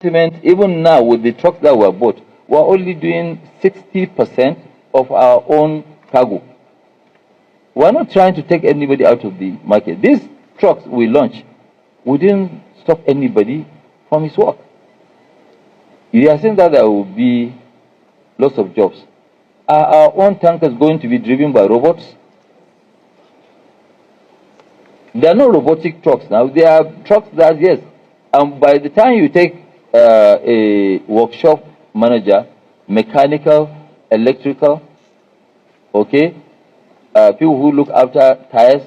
Even now with the trucks that were bought, we're only doing 60% of our own cargo. We're not trying to take anybody out of the market. These trucks we launch, we didn't stop anybody from his work. You are saying that there will be lots of jobs. Are our own tankers going to be driven by robots? There are no robotic trucks now. There are trucks that, yes, by the time you take a workshop manager, mechanical, electrical, okay, people who look after tires,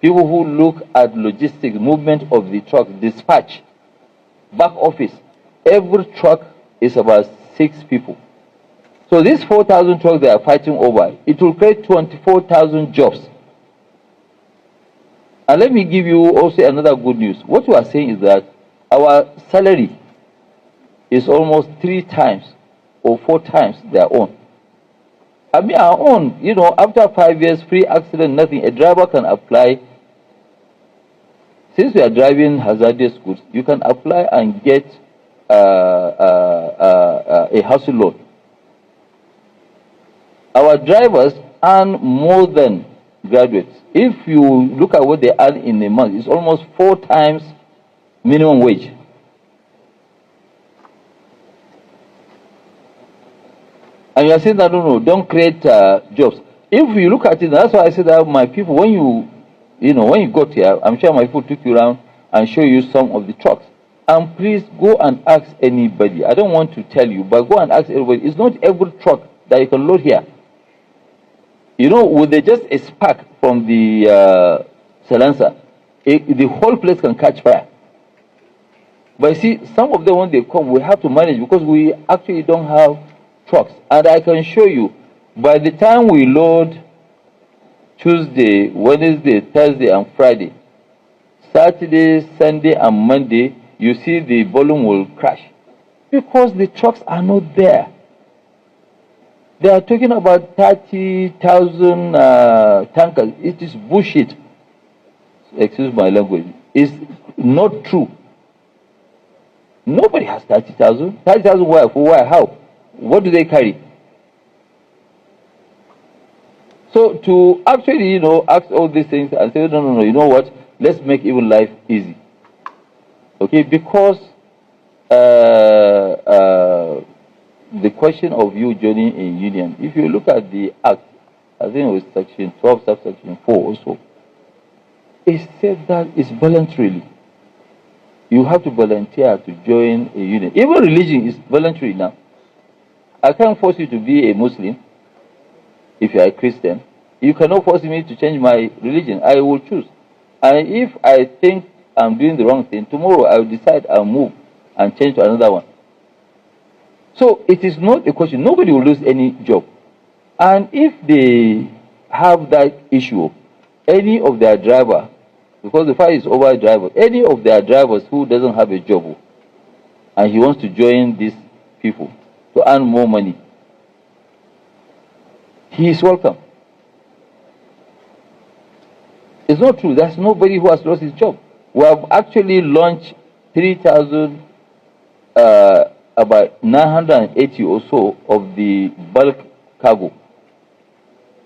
people who look at logistics, movement of the truck, dispatch, back office, every truck is about 6 people. So these 4,000 trucks they are fighting over, it will create 24,000 jobs. And let me give you also another good news. What we are saying is that our salary is almost 3 times or 4 times their own. I mean, our own, you know, after 5 years, free accident, nothing, a driver can apply. Since we are driving hazardous goods, you can apply and get a housing loan. Our drivers earn more than graduates. If you look at what they earn in a month, it's almost 4 times minimum wage. And you are saying that, no, don't create jobs. If you look at it, that's why I said that my people, when you got here, I'm sure my people took you around and show you some of the trucks. And please go and ask anybody. I don't want to tell you, but go and ask everybody. It's not every truck that you can load here. You know, with just a spark from the silencer, the whole place can catch fire. But see, some of them, when they come, we have to manage because we actually don't have trucks. And I can show you, by the time we load Tuesday, Wednesday, Thursday, and Friday, Saturday, Sunday, and Monday, you see the volume will crash because the trucks are not there. They are talking about 30,000 tankers. It is bullshit. Excuse my language. It's not true. Nobody has 30,000. 30,000 where? For where? How? What do they carry? So to actually, ask all these things and say, no, you know what? Let's make even life easy. Okay, because the question of you joining a union, if you look at the act, I think it was section 12, subsection 4 also, it said that it's voluntarily. You have to volunteer to join a union. Even religion is voluntary now. I can't force you to be a Muslim if you are a Christian. You cannot force me to change my religion. I will choose. And if I think I'm doing the wrong thing, tomorrow I will decide I'll move and change to another one. So it is not a question. Nobody will lose any job. And if they have that issue, any of their driver, because the fight is over driver, any of their drivers who doesn't have a job and he wants to join these people to earn more money, he is welcome. It's not true. There's nobody who has lost his job. We have actually launched 3,000, about 980 or so of the bulk cargo.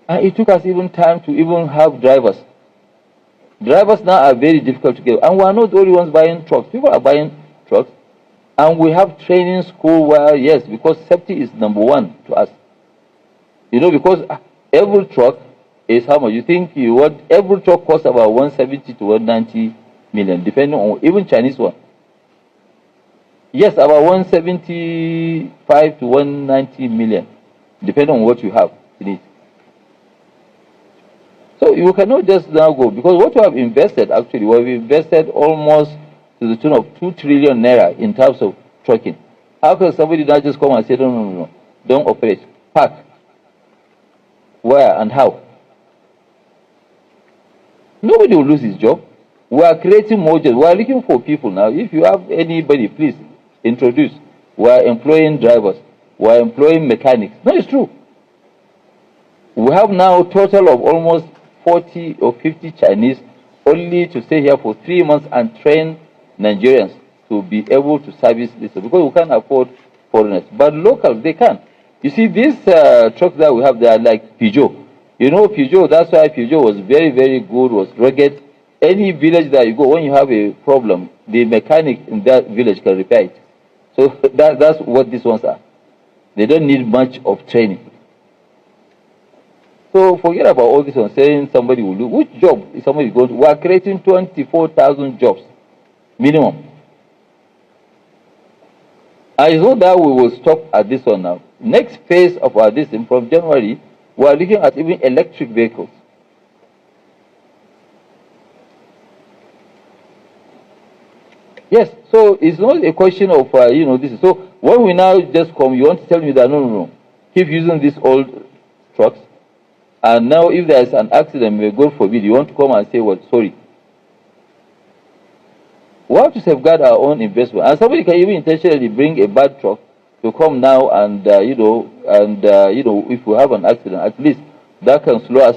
And it took us even time to even have drivers. Drivers now are very difficult to get. And we are not the only ones buying trucks. People are buying trucks. And we have training school where, yes, because safety is number 1 to us. Because every truck is how much? You think every truck costs about 170 to 190 million, depending on even Chinese one. Yes, about 175 to 190 million, depending on what you have in it. So you cannot just now go, because what we have invested, actually, we have invested almost to the tune of 2 trillion naira in terms of trucking. How can somebody now just come and say, no, don't operate, park? Where and how? Nobody will lose his job. We are creating more jobs. We are looking for people now. If you have anybody, please introduce. We are employing drivers. We are employing mechanics. No, it's true. We have now a total of almost 40 or 50 Chinese only to stay here for 3 months and train Nigerians. to be able to service this because we can't afford foreigners. But locals, they can. You see, these trucks that we have, they are like Peugeot. You know Peugeot, that's why Peugeot was very, very good, was rugged. Any village that you go, when you have a problem, the mechanic in that village can repair it. So that's what these ones are. They don't need much of training. So forget about all this one saying somebody will do. Which job is somebody going to? We are creating 24,000 jobs minimum. And it's not that we will stop at this one now. Next phase of our this from January, we are looking at even electric vehicles. Yes, so it's not a question of this. So when we now just come, you want to tell me that no, keep using these old trucks, and now if there is an accident, may God forbid, you want to come and say, well, sorry. We have to safeguard our own investment, and somebody can even intentionally bring a bad truck to come now, and if we have an accident, at least that can slow us